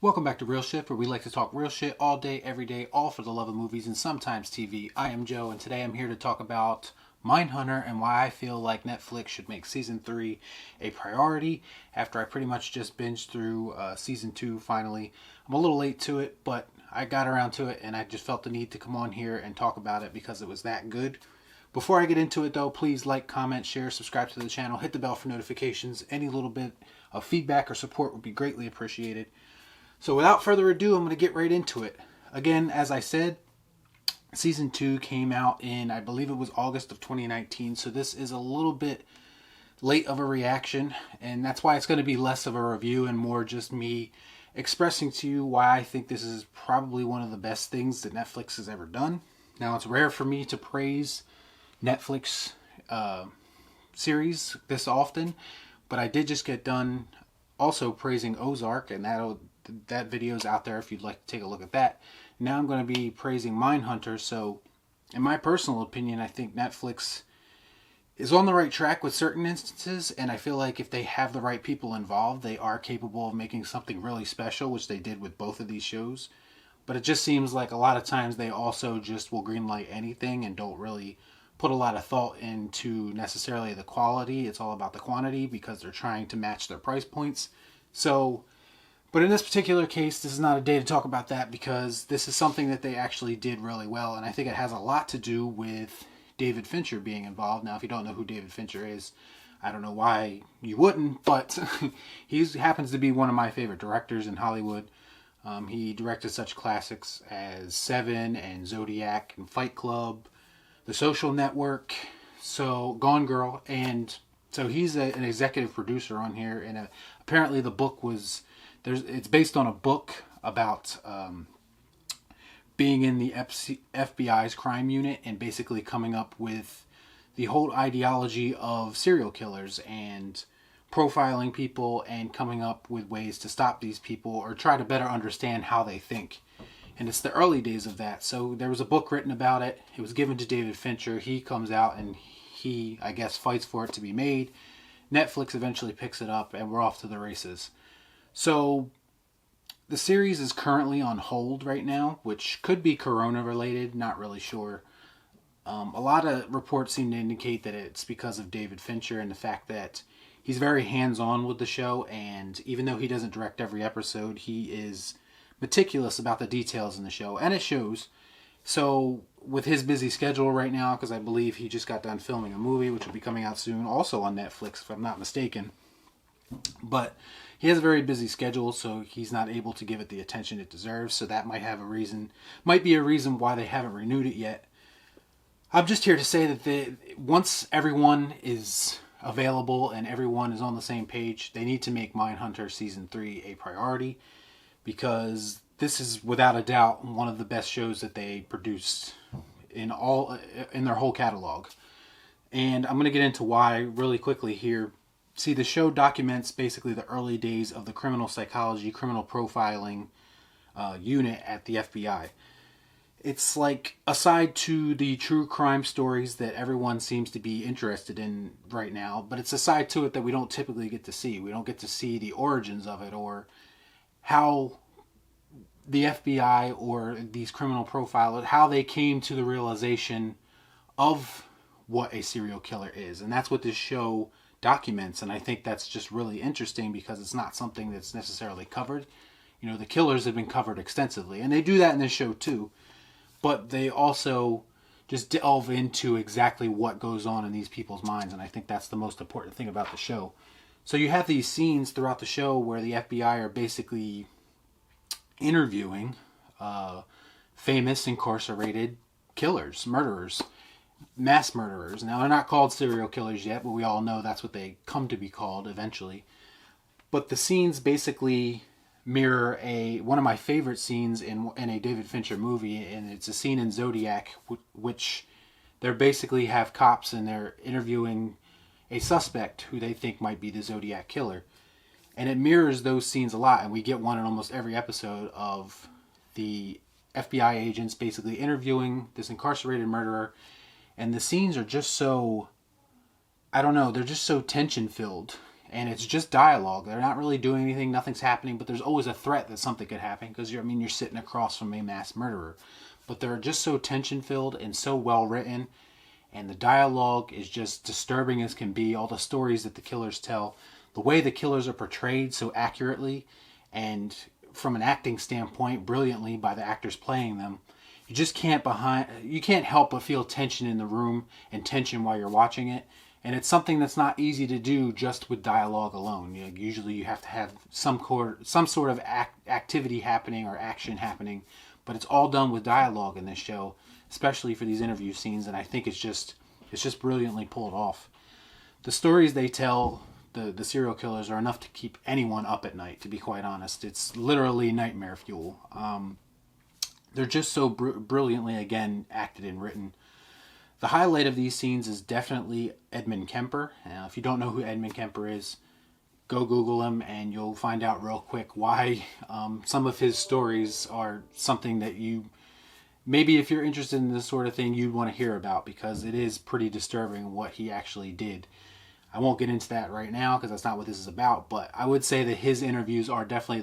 Welcome back to Real Shit, where we like to talk real shit all day, every day, all for the love of movies and sometimes TV. I am Joe, and today I'm here to talk about Mindhunter and why I feel like Netflix should make Season 3 a priority after I pretty much just binged through Season 2 finally. I'm a little late to it, but I got around to it and I just felt the need to come on here and talk about it because it was that good. Before I get into it though, please like, comment, share, subscribe to the channel, hit the bell for notifications. Any little bit of feedback or support would be greatly appreciated. So without further ado, I'm going to get right into it. Again, as I said, Season 2 came out in, I believe it was August of 2019, so this is a little bit late of a reaction, and that's why it's going to be less of a review and more just me expressing to you why I think this is probably one of the best things that Netflix has ever done. Now, it's rare for me to praise Netflix series this often, but I did just get done also praising Ozark, and that video is out there if you'd like to take a look at that. Now I'm going to be praising Mindhunter. So in my personal opinion, I think Netflix is on the right track with certain instances, and I feel like if they have the right people involved, they are capable of making something really special, which they did with both of these shows. But it just seems like a lot of times they also just will greenlight anything and don't really put a lot of thought into necessarily the quality. It's all about the quantity because they're trying to match their price points. But in this particular case, this is not a day to talk about that because this is something that they actually did really well. And I think it has a lot to do with David Fincher being involved. Now, if you don't know who David Fincher is, I don't know why you wouldn't, but he happens to be one of my favorite directors in Hollywood. He directed such classics as Seven and Zodiac and Fight Club, The Social Network, so Gone Girl. And so he's an executive producer on here. And apparently the book was... it's based on a book about being in the FBI's crime unit and basically coming up with the whole ideology of serial killers and profiling people and coming up with ways to stop these people or try to better understand how they think. And it's the early days of that. So there was a book written about it. It was given to David Fincher. He comes out and he, I guess, fights for it to be made. Netflix eventually picks it up and we're off to the races. So the series is currently on hold right now, which could be Corona related, not really sure. A lot of reports seem to indicate that it's because of David Fincher and the fact that he's very hands-on with the show, and even though he doesn't direct every episode, he is meticulous about the details in the show, and it shows. So with his busy schedule right now, because I believe he just got done filming a movie, which will be coming out soon, also on Netflix, if I'm not mistaken. But he has a very busy schedule, so he's not able to give it the attention it deserves. So that might be a reason why they haven't renewed it yet. I'm just here to say that once everyone is available and everyone is on the same page, they need to make Mindhunter Season 3 a priority, because this is without a doubt one of the best shows that they produced in their whole catalog. And I'm going to get into why really quickly here. See, the show documents basically the early days of the criminal psychology, criminal profiling unit at the FBI. It's like, aside to the true crime stories that everyone seems to be interested in right now, but it's a side to it that we don't typically get to see. We don't get to see the origins of it or how the FBI or these criminal profilers, how they came to the realization of what a serial killer is. And that's what this show documents, and I think that's just really interesting because it's not something that's necessarily covered. You know, the killers have been covered extensively, and they do that in this show too, but they also just delve into exactly what goes on in these people's minds, and I think that's the most important thing about the show. So you have these scenes throughout the show where the FBI are basically interviewing famous incarcerated killers, murderers, mass murderers. Now, they're not called serial killers yet, but we all know that's what they come to be called eventually. But the scenes basically mirror one of my favorite scenes in a David Fincher movie, and it's a scene in Zodiac, which they basically have cops and they're interviewing a suspect who they think might be the Zodiac killer. And it mirrors those scenes a lot, and we get one in almost every episode of the FBI agents basically interviewing this incarcerated murderer. And the scenes are just so, I don't know, they're just so tension filled. and it's just dialogue. They're not really doing anything, nothing's happening, but there's always a threat that something could happen because you're sitting across from a mass murderer. But they're just so tension filled and so well written, and the dialogue is just disturbing as can be. All the stories that the killers tell, the way the killers are portrayed so accurately, and from an acting standpoint, brilliantly by the actors playing them. You just can't help but feel tension in the room and tension while you're watching it. And it's something that's not easy to do just with dialogue alone. Usually you have to have some sort of activity happening or action happening, but it's all done with dialogue in this show, especially for these interview scenes. And I think it's just brilliantly pulled off. The stories they tell, the serial killers, are enough to keep anyone up at night. To be quite honest, it's literally nightmare fuel. They're just so brilliantly, again, acted and written. The highlight of these scenes is definitely Edmund Kemper. If you don't know who Edmund Kemper is, go Google him and you'll find out real quick why some of his stories are something that you, maybe if you're interested in this sort of thing, you'd want to hear about, because it is pretty disturbing what he actually did. I won't get into that right now because that's not what this is about, but I would say that his interviews are definitely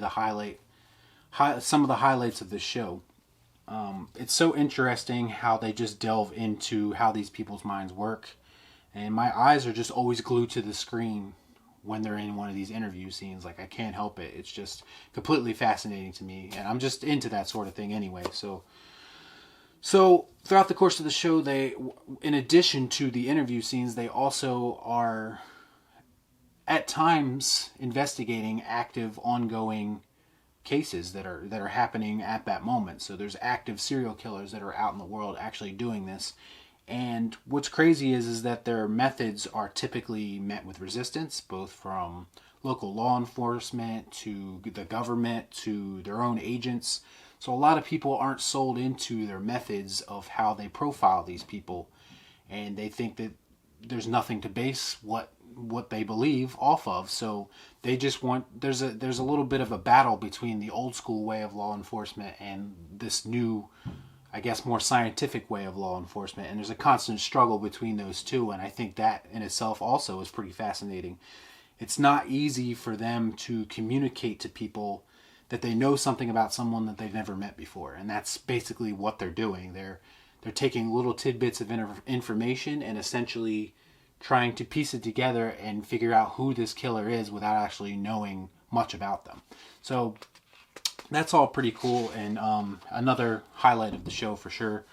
some of the highlights of this show. It's so interesting how they just delve into how these people's minds work, and my eyes are just always glued to the screen when they're in one of these interview scenes. Like, I can't help it. It's just completely fascinating to me, and I'm just into that sort of thing anyway. So throughout the course of the show, they, in addition to the interview scenes, they also are at times investigating active, ongoing cases that are happening at that moment. So there's active serial killers that are out in the world actually doing this. And what's crazy is that their methods are typically met with resistance, both from local law enforcement to the government to their own agents. So a lot of people aren't sold into their methods of how they profile these people, and they think that there's nothing to base what they believe off of. So they just want, there's a little bit of a battle between the old school way of law enforcement and this new, I guess, more scientific way of law enforcement, and there's a constant struggle between those two. And I think that in itself also is pretty fascinating. It's not easy for them to communicate to people that they know something about someone that they've never met before, and that's basically what they're doing. They're taking little tidbits of information and essentially trying to piece it together and figure out who this killer is without actually knowing much about them. So that's all pretty cool, and another highlight of the show for sure.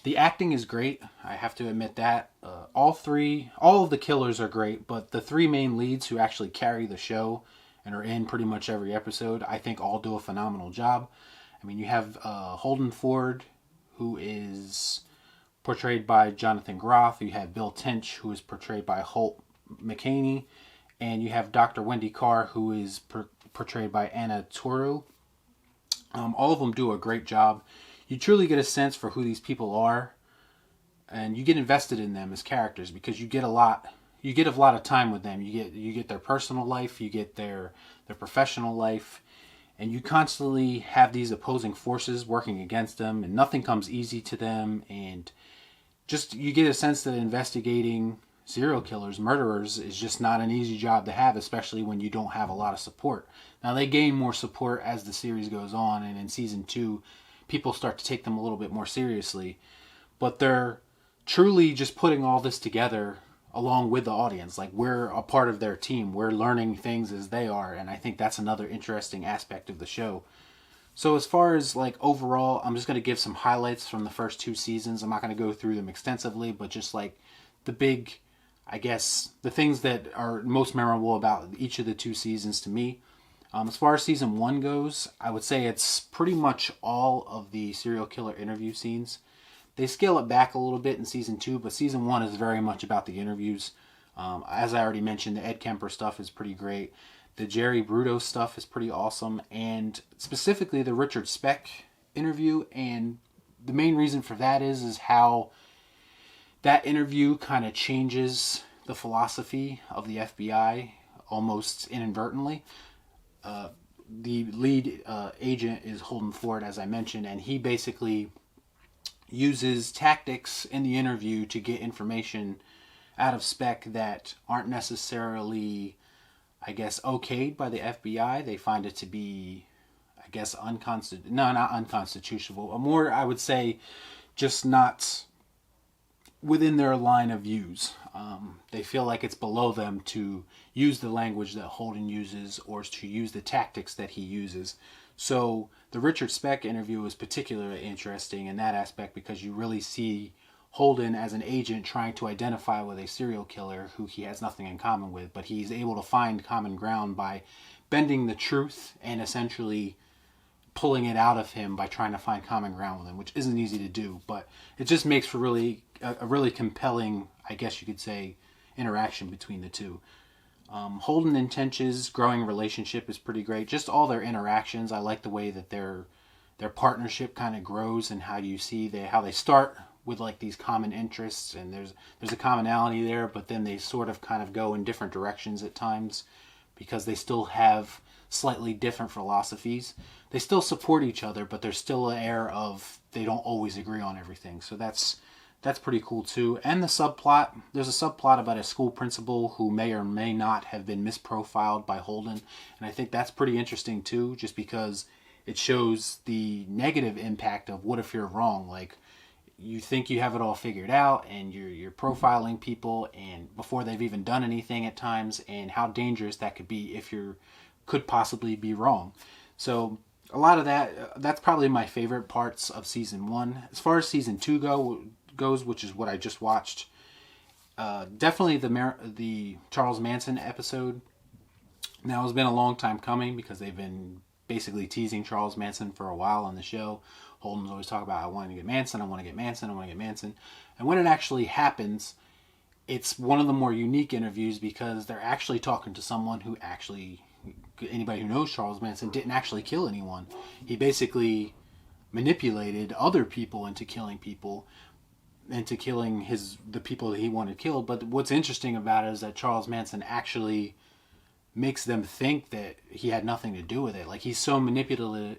The acting is great. I have to admit that. All of the killers are great, but the three main leads who actually carry the show and are in pretty much every episode, I think all do a phenomenal job. I mean, you have Holden Ford, who is portrayed by Jonathan Groff. You have Bill Tench, who is portrayed by Holt McCaney. And you have Dr. Wendy Carr, who is portrayed by Anna Torou. All of them do a great job. You truly get a sense for who these people are, and you get invested in them as characters because you get a lot of time with them. You get their personal life, you get their professional life, and you constantly have these opposing forces working against them, and nothing comes easy to them. And just, you get a sense that investigating serial killers, murderers, is just not an easy job to have, especially when you don't have a lot of support. Now, they gain more support as the series goes on, and in season 2, people start to take them a little bit more seriously. But they're truly just putting all this together along with the audience. Like, we're a part of their team. We're learning things as they are, and I think that's another interesting aspect of the show. So as far as, like, overall, I'm just going to give some highlights from the first 2 seasons. I'm not going to go through them extensively, but just, like, the big, I guess, the things that are most memorable about each of the 2 seasons to me. As far as season 1 goes, I would say it's pretty much all of the serial killer interview scenes. They scale it back a little bit in season 2, but season 1 is very much about the interviews. As I already mentioned, the Ed Kemper stuff is pretty great. The Jerry Bruto stuff is pretty awesome, and specifically the Richard Speck interview. And the main reason for that is how that interview kind of changes the philosophy of the FBI almost inadvertently. The lead agent is Holden Ford, as I mentioned, and he basically uses tactics in the interview to get information out of Speck that aren't necessarily I guess, okayed by the FBI. They find it to be, I guess, no, not unconstitutional, but more, I would say, just not within their line of views. They feel like it's below them to use the language that Holden uses or to use the tactics that he uses. So the Richard Speck interview is particularly interesting in that aspect because you really see Holden as an agent trying to identify with a serial killer who he has nothing in common with, but he's able to find common ground by bending the truth and essentially pulling it out of him by trying to find common ground with him, which isn't easy to do, but it just makes for a really compelling, I guess you could say, interaction between the two. Holden and Tench's growing relationship is pretty great. Just all their interactions, I like the way that their partnership kind of grows and how you see how they start with like these common interests and there's a commonality there, but then they sort of kind of go in different directions at times because they still have slightly different philosophies. They still support each other, but there's still an air of they don't always agree on everything. So that's pretty cool too. And the subplot, there's a subplot about a school principal who may or may not have been misprofiled by Holden. And I think that's pretty interesting too, just because it shows the negative impact of what if you're wrong. Like, you think you have it all figured out and you're profiling people and before they've even done anything at times, and how dangerous that could be if you could possibly be wrong. So a lot of that's probably my favorite parts of season 1. As far as season 2 goes, which is what I just watched, definitely the Charles Manson episode. Now, it's been a long time coming because they've been basically teasing Charles Manson for a while on the show. Holden's always talk about, I want to get Manson, I want to get Manson, I want to get Manson. And when it actually happens, it's one of the more unique interviews because they're actually talking to someone who actually, anybody who knows Charles Manson, didn't actually kill anyone. He basically manipulated other people into killing people, into killing the people that he wanted killed. But what's interesting about it is that Charles Manson actually makes them think that he had nothing to do with it. Like, he's so manipulative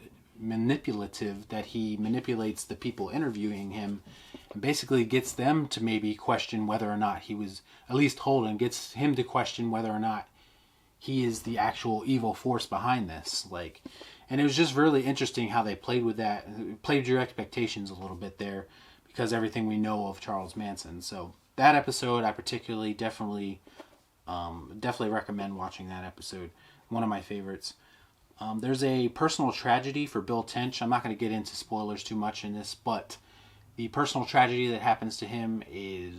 that he manipulates the people interviewing him and basically gets them to maybe question whether or not he was, at least Holden gets him to question whether or not he is the actual evil force behind this. Like, and it was just really interesting how they played with that. It played your expectations a little bit there because everything we know of Charles Manson. So that episode, I particularly definitely recommend watching that episode. One of my favorites. There's a personal tragedy for Bill Tench. I'm not going to get into spoilers too much in this, but the personal tragedy that happens to him it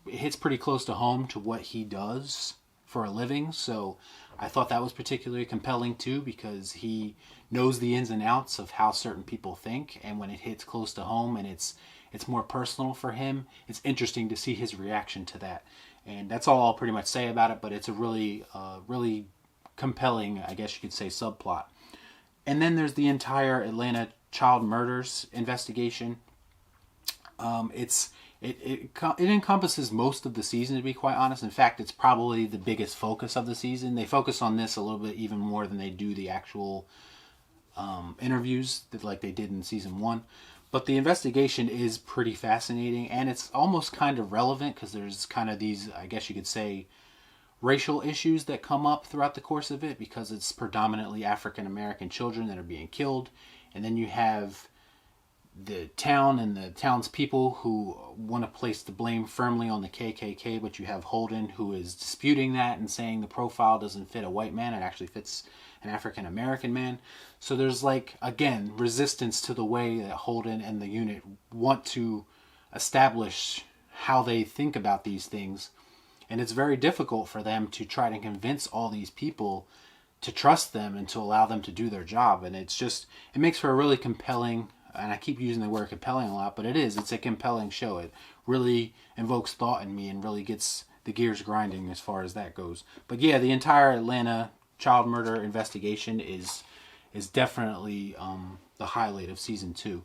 hits pretty close to home to what he does for a living. So I thought that was particularly compelling too, because he knows the ins and outs of how certain people think, and when it hits close to home and it's more personal for him, it's interesting to see his reaction to that. And that's all I'll pretty much say about it, but it's a really compelling, I guess you could say, subplot. And then there's the entire Atlanta child murders investigation. It encompasses most of the season, to be quite honest. In fact, it's probably the biggest focus of the season. They focus on this a little bit even more than they do the actual interviews like they did in season 1. But the investigation is pretty fascinating, and it's almost kind of relevant because there's kind of these, I guess you could say, racial issues that come up throughout the course of it, because it's predominantly African American children that are being killed. And then you have the town and the townspeople who want to place the blame firmly on the KKK, but you have Holden who is disputing that and saying the profile doesn't fit a white man, it actually fits an African American man. So there's, like, again, resistance to the way that Holden and the unit want to establish how they think about these things. And it's very difficult for them to try to convince all these people to trust them and to allow them to do their job. And it makes for a really compelling, and I keep using the word compelling a lot, but it's a compelling show. It really invokes thought in me and really gets the gears grinding as far as that goes. But yeah, the entire Atlanta child murder investigation is definitely the highlight of season 2.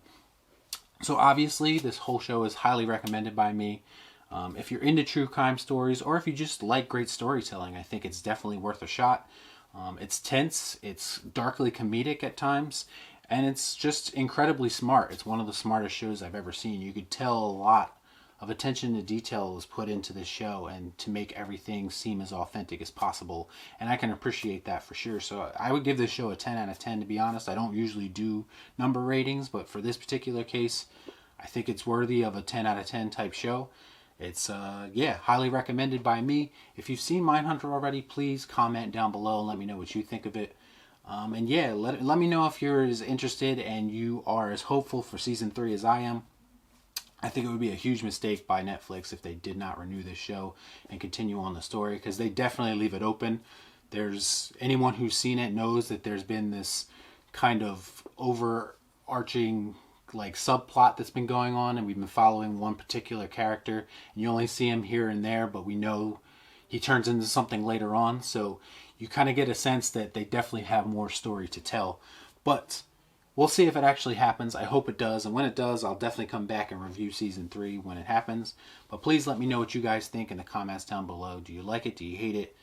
So obviously, this whole show is highly recommended by me. If you're into true crime stories, or if you just like great storytelling, I think it's definitely worth a shot. It's tense, it's darkly comedic at times, and it's just incredibly smart. It's one of the smartest shows I've ever seen. You could tell a lot of attention to detail was put into this show and to make everything seem as authentic as possible. And I can appreciate that for sure. So I would give this show a 10 out of 10, to be honest. I don't usually do number ratings, but for this particular case, I think it's worthy of a 10 out of 10 type show. It's, yeah, highly recommended by me. If you've seen Mindhunter already, please comment down below and let me know what you think of it. And yeah, let me know if you're as interested and you are as hopeful for season 3 as I am. I think it would be a huge mistake by Netflix if they did not renew this show and continue on the story, because they definitely leave it open. There's anyone who's seen it knows that there's been this kind of overarching like subplot that's been going on, and we've been following one particular character, and you only see him here and there, but we know he turns into something later on. So you kind of get a sense that they definitely have more story to tell. But we'll see if it actually happens. I hope it does. And when it does, I'll definitely come back and review season 3 when it happens. But please let me know what you guys think in the comments down below. Do you like it? Do you hate it?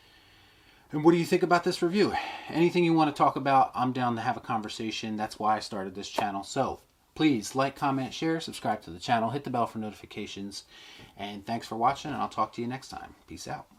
And what do you think about this review? Anything you want to talk about, I'm down to have a conversation. That's why I started this channel. So please like, comment, share, subscribe to the channel, hit the bell for notifications. And thanks for watching, and I'll talk to you next time. Peace out.